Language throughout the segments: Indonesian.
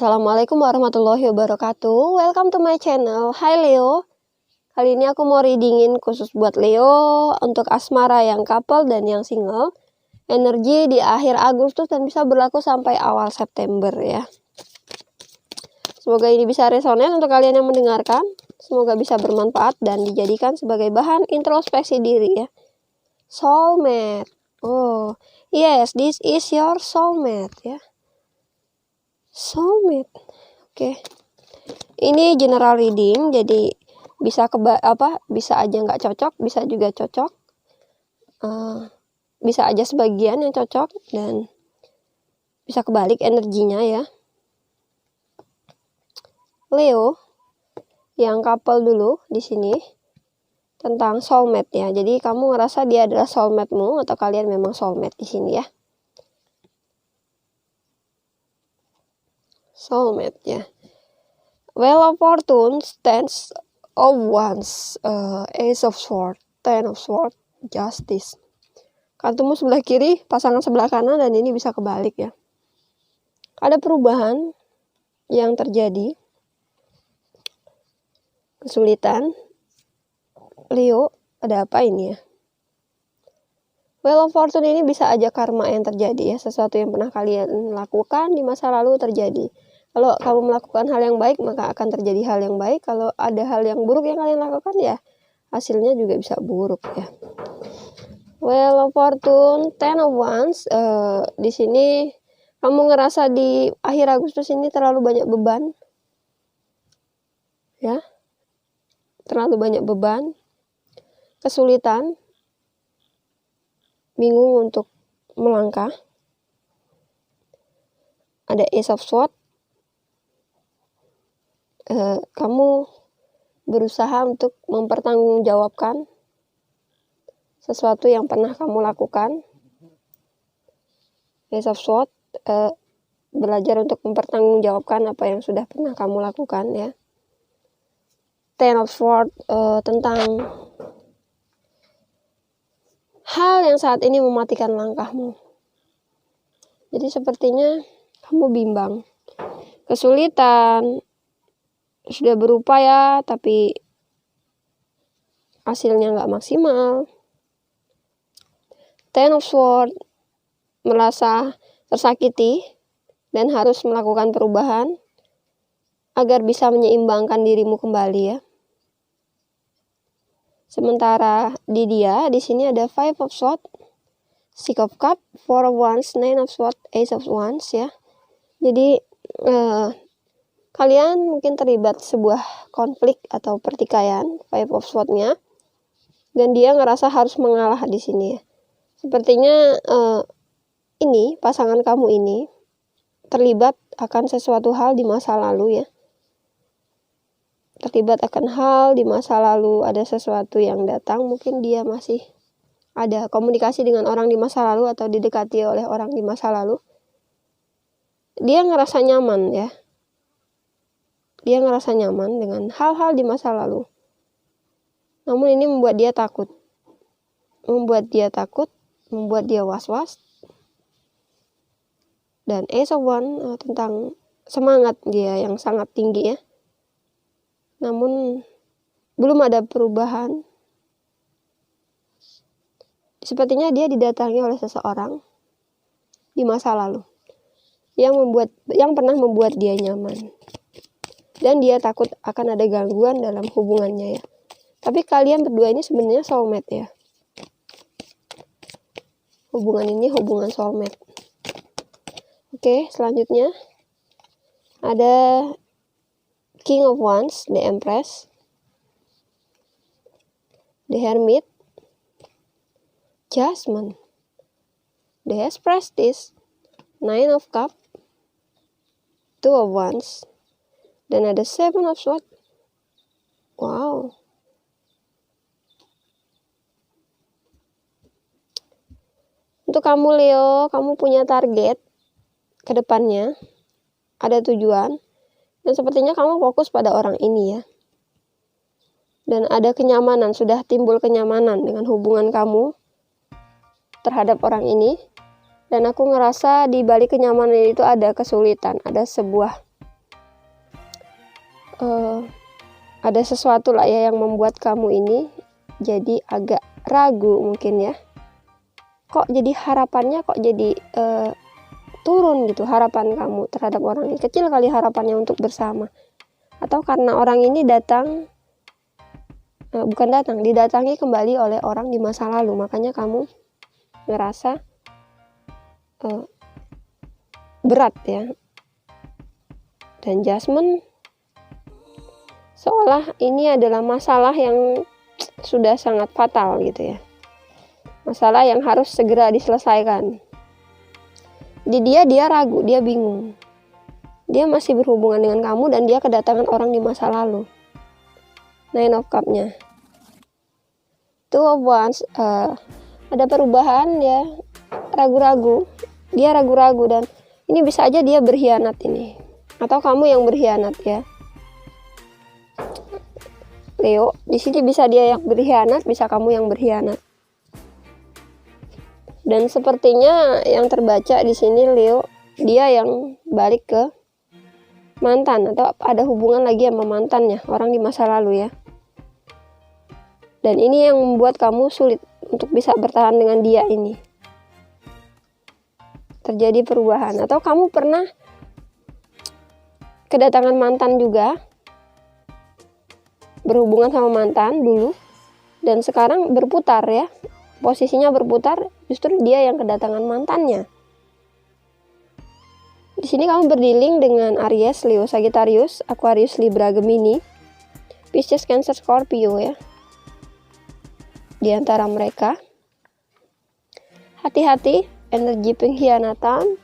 Assalamualaikum warahmatullahi wabarakatuh. Welcome to my channel. Hai Leo. Kali ini aku mau readingin khusus buat Leo untuk asmara yang couple dan yang single. Energi di akhir Agustus dan bisa berlaku sampai awal September ya. Semoga ini bisa resonate untuk kalian yang mendengarkan. Semoga bisa bermanfaat dan dijadikan sebagai bahan introspeksi diri ya. Soulmate. Oh, yes, this is your soulmate ya. Soulmate. Oke. Ini general reading, jadi bisa bisa aja nggak cocok, bisa juga cocok. Bisa aja sebagian yang cocok dan bisa kebalik energinya ya. Leo yang couple dulu di sini tentang soulmate ya. Jadi kamu ngerasa dia adalah soulmate-mu atau kalian memang soulmate di sini ya. Soulmate ya. Wheel of Fortune, Stands of Wands, Ace of Swords, Ten of Swords, Justice. Kartumu sebelah kiri, pasangan sebelah kanan, dan ini bisa kebalik ya. Ada perubahan yang terjadi. Kesulitan. Leo, ada apa ini ya? Wheel of Fortune ini bisa aja karma yang terjadi ya. Sesuatu yang pernah kalian lakukan di masa lalu terjadi. Kalau kamu melakukan hal yang baik, maka akan terjadi hal yang baik. Kalau ada hal yang buruk yang kalian lakukan, ya hasilnya juga bisa buruk ya. Wheel of Fortune, Ten of Wands. Di sini kamu ngerasa di akhir Agustus ini terlalu banyak beban, ya, terlalu banyak beban, kesulitan, bingung untuk melangkah. Ada Ace of Swords. Kamu berusaha untuk mempertanggungjawabkan sesuatu yang pernah kamu lakukan. Ace of Swords, belajar untuk mempertanggungjawabkan apa yang sudah pernah kamu lakukan ya. Ten of Swords, tentang hal yang saat ini mematikan langkahmu. Jadi sepertinya kamu bimbang, kesulitan, sudah berupaya tapi hasilnya nggak maksimal. Ten of Swords, merasa tersakiti dan harus melakukan perubahan agar bisa menyeimbangkan dirimu kembali ya. Sementara di sini ada Five of Swords, Six of Cups, Four of Wands, Nine of Swords, Ace of Wands ya. Jadi kalian mungkin terlibat sebuah konflik atau pertikaian, Five of Swords-nya, dan dia ngerasa harus mengalah di sini ya. Sepertinya ini pasangan kamu ini terlibat akan sesuatu hal di masa lalu ya. Terlibat akan hal di masa lalu, ada sesuatu yang datang, mungkin dia masih ada komunikasi dengan orang di masa lalu atau didekati oleh orang di masa lalu. Dia ngerasa nyaman ya. Dia ngerasa nyaman dengan hal-hal di masa lalu. Namun ini membuat dia takut. Membuat dia was-was. Dan Ace of Wands tentang semangat dia yang sangat tinggi ya. Namun belum ada perubahan. Sepertinya dia didatangi oleh seseorang di masa lalu yang pernah membuat dia nyaman. Dan dia takut akan ada gangguan dalam hubungannya ya. Tapi kalian berdua ini sebenarnya soulmate ya. Hubungan ini hubungan soulmate. Oke, selanjutnya ada King of Wands, The Empress, The Hermit, Judgment, The Prestige, Nine of Cups, Two of Wands, dan ada Seven of Swords. Wow. Untuk kamu Leo, kamu punya target ke depannya, ada tujuan, dan sepertinya kamu fokus pada orang ini ya. Dan ada kenyamanan, sudah timbul kenyamanan dengan hubungan kamu terhadap orang ini. Dan aku ngerasa di balik kenyamanan itu ada kesulitan, ada sebuah ada sesuatu lah ya yang membuat kamu ini jadi agak ragu mungkin ya. Kok jadi harapannya kok jadi turun gitu harapan kamu terhadap orang ini. Kecil kali harapannya untuk bersama. Atau karena orang ini didatangi kembali oleh orang di masa lalu. Makanya kamu ngerasa berat ya. Dan Jasmine seolah ini adalah masalah yang sudah sangat fatal gitu ya. Masalah yang harus segera diselesaikan. Di dia ragu, dia bingung. Dia masih berhubungan dengan kamu dan dia kedatangan orang di masa lalu. Nine of Cups-nya. Two of Wands, ada perubahan ya, ragu-ragu. Dia ragu-ragu dan ini bisa aja dia berkhianat ini. Atau kamu yang berkhianat ya. Leo, di sini bisa dia yang berkhianat, bisa kamu yang berkhianat. Dan sepertinya yang terbaca di sini Leo, dia yang balik ke mantan atau ada hubungan lagi sama mantannya, orang di masa lalu ya. Dan ini yang membuat kamu sulit untuk bisa bertahan dengan dia ini. Terjadi perubahan atau kamu pernah kedatangan mantan juga, berhubungan sama mantan dulu dan sekarang berputar ya. Posisinya berputar, justru dia yang kedatangan mantannya. Di sini kamu berdealing dengan Aries, Leo, Sagittarius, Aquarius, Libra, Gemini, Pisces, Cancer, Scorpio ya. Di antara mereka, hati-hati energi pengkhianatan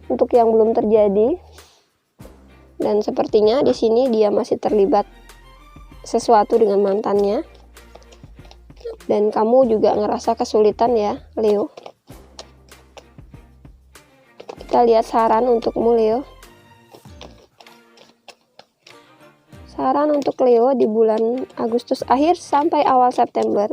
untuk yang belum terjadi. Dan sepertinya di sini dia masih terlibat sesuatu dengan mantannya. Dan kamu juga ngerasa kesulitan ya, Leo. Kita lihat saran untukmu, Leo. Saran untuk Leo di bulan Agustus akhir sampai awal September.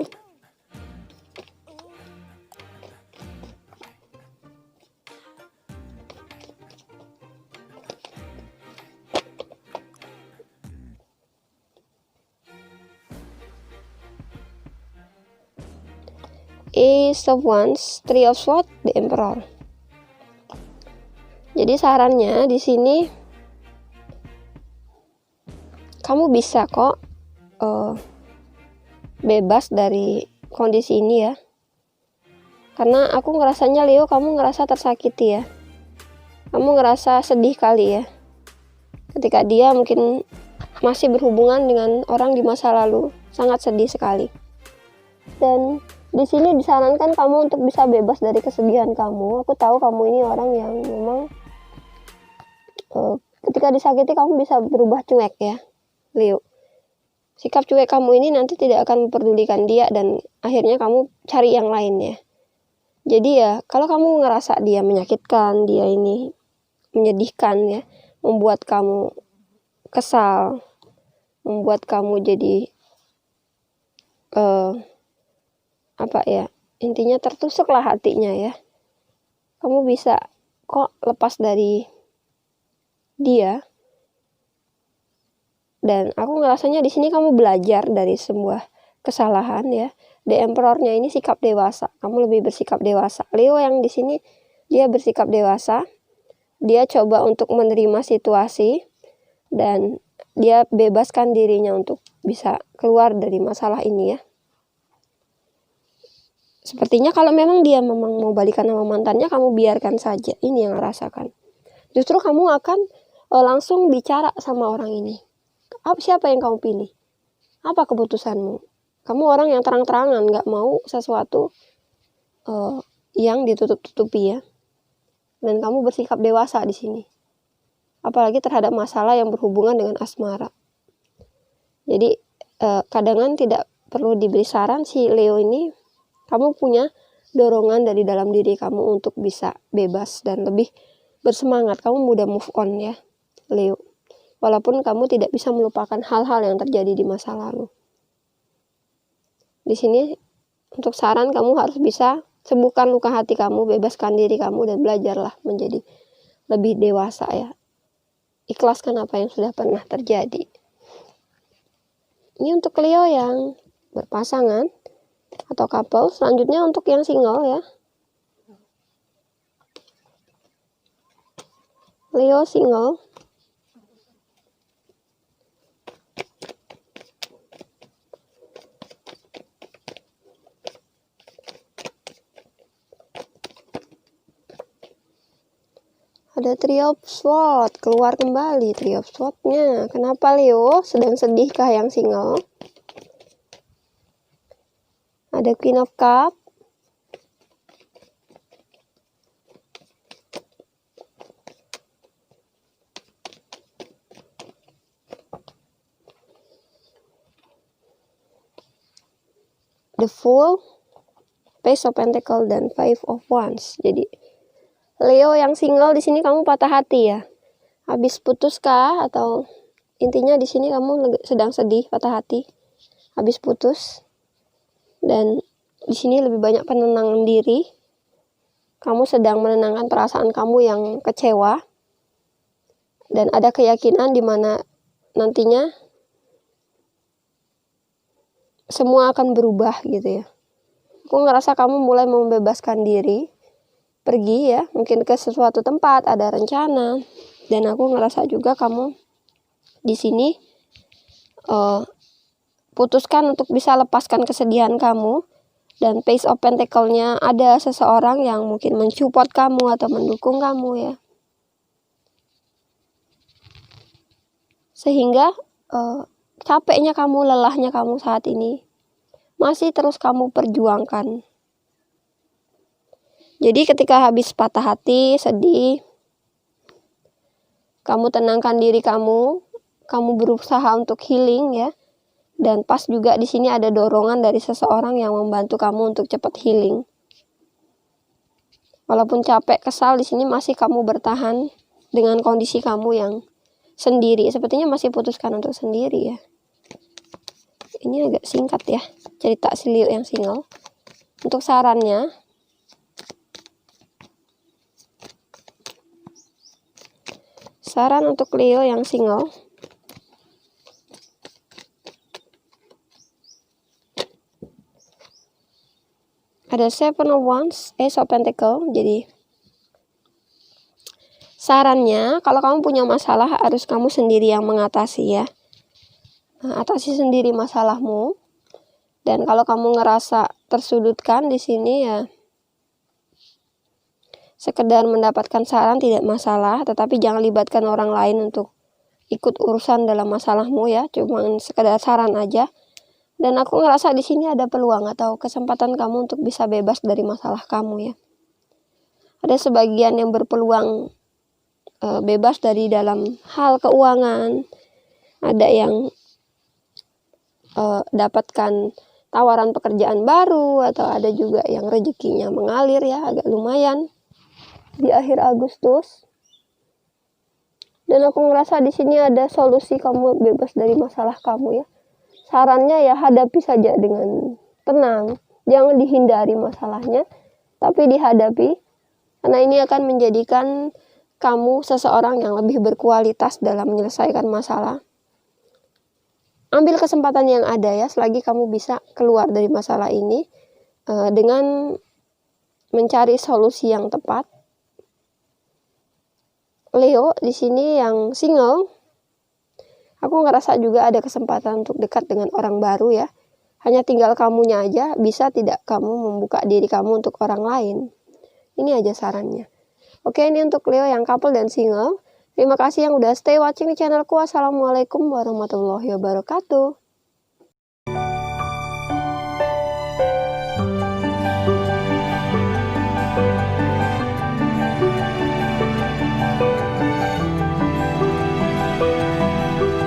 Ace of Wands, Three of Swords, The Emperor. Jadi sarannya di sini kamu bisa kok bebas dari kondisi ini ya. Karena aku ngerasanya Leo, kamu ngerasa tersakiti ya. Kamu ngerasa sedih kali ya. Ketika dia mungkin masih berhubungan dengan orang di masa lalu, sangat sedih sekali. Dan di sini disarankan kamu untuk bisa bebas dari kesedihan kamu. Aku tahu kamu ini orang yang memang ketika disakiti kamu bisa berubah cuek ya, Leo. Sikap cuek kamu ini nanti tidak akan memperdulikan dia dan akhirnya kamu cari yang lain ya. Jadi ya, kalau kamu ngerasa dia menyakitkan, dia ini menyedihkan ya, membuat kamu kesal, membuat kamu jadi intinya tertusuk lah hatinya ya. Kamu bisa kok lepas dari dia. Dan aku ngerasanya di sini kamu belajar dari sebuah kesalahan ya. The Emperor-nya ini sikap dewasa. Kamu lebih bersikap dewasa. Leo yang di sini dia bersikap dewasa. Dia coba untuk menerima situasi dan dia bebaskan dirinya untuk bisa keluar dari masalah ini ya. Sepertinya kalau memang dia memang mau balikan sama mantannya, kamu biarkan saja. Ini yang rasakan. Justru kamu akan langsung bicara sama orang ini. Siapa yang kamu pilih? Apa keputusanmu? Kamu orang yang terang-terangan, gak mau sesuatu yang ditutup-tutupi ya. Dan kamu bersikap dewasa di sini. Apalagi terhadap masalah yang berhubungan dengan asmara. Jadi kadang tidak perlu diberi saran si Leo ini. Kamu punya dorongan dari dalam diri kamu untuk bisa bebas dan lebih bersemangat. Kamu mudah move on ya, Leo. Walaupun kamu tidak bisa melupakan hal-hal yang terjadi di masa lalu. Di sini untuk saran kamu harus bisa sembuhkan luka hati kamu, bebaskan diri kamu dan belajarlah menjadi lebih dewasa ya. Ikhlaskan apa yang sudah pernah terjadi. Ini untuk Leo yang berpasangan atau couple. Selanjutnya untuk yang single ya. Leo single. Ada Three of Swords, keluar kembali Three of Swords-nya. Kenapa Leo? Sedang sedihkah yang single? Ada Queen of Cup. The Fool, Page of Pentacles, dan Five of Wands. Jadi Leo yang single di sini kamu patah hati ya. Habis putus kah, atau intinya di sini kamu sedang sedih, patah hati, habis putus. Dan di sini lebih banyak penenangan diri. Kamu sedang menenangkan perasaan kamu yang kecewa. Dan ada keyakinan di mana nantinya semua akan berubah gitu ya. Aku ngerasa kamu mulai membebaskan diri, pergi ya, mungkin ke sesuatu tempat, ada rencana. Dan aku ngerasa juga kamu di sini putuskan untuk bisa lepaskan kesedihan kamu. Dan Page of Pentacle-nya ada seseorang yang mungkin mensupport kamu atau mendukung kamu ya. Sehingga capeknya kamu, lelahnya kamu saat ini masih terus kamu perjuangkan. Jadi ketika habis patah hati, sedih, kamu tenangkan diri kamu berusaha untuk healing ya. Dan pas juga di sini ada dorongan dari seseorang yang membantu kamu untuk cepat healing. Walaupun capek, kesal, di sini masih kamu bertahan dengan kondisi kamu yang sendiri. Sepertinya masih putuskan untuk sendiri ya. Ini agak singkat ya, cerita si Leo yang single. Untuk sarannya, saran untuk Leo yang single, ada Seven of Wands, Ace of Pentacles. Jadi sarannya, kalau kamu punya masalah harus kamu sendiri yang mengatasi ya. Nah, atasi sendiri masalahmu. Dan kalau kamu ngerasa tersudutkan di sini ya, sekedar mendapatkan saran tidak masalah, tetapi jangan libatkan orang lain untuk ikut urusan dalam masalahmu ya, cuman sekedar saran aja. Dan aku ngerasa di sini ada peluang atau kesempatan kamu untuk bisa bebas dari masalah kamu ya. Ada sebagian yang berpeluang bebas dari dalam hal keuangan, ada yang dapatkan tawaran pekerjaan baru, atau ada juga yang rezekinya mengalir ya, agak lumayan di akhir Agustus. Dan aku ngerasa di sini ada solusi kamu bebas dari masalah kamu ya. Sarannya ya, hadapi saja dengan tenang, jangan dihindari masalahnya, tapi dihadapi, karena ini akan menjadikan kamu seseorang yang lebih berkualitas dalam menyelesaikan masalah. Ambil kesempatan yang ada ya, selagi kamu bisa keluar dari masalah ini dengan mencari solusi yang tepat. Leo di sini yang single, aku ngerasa juga ada kesempatan untuk dekat dengan orang baru ya. Hanya tinggal kamunya aja, bisa tidak kamu membuka diri kamu untuk orang lain. Ini aja sarannya. Oke, ini untuk Leo yang couple dan single. Terima kasih yang udah stay watching di channelku. Assalamualaikum warahmatullahi wabarakatuh.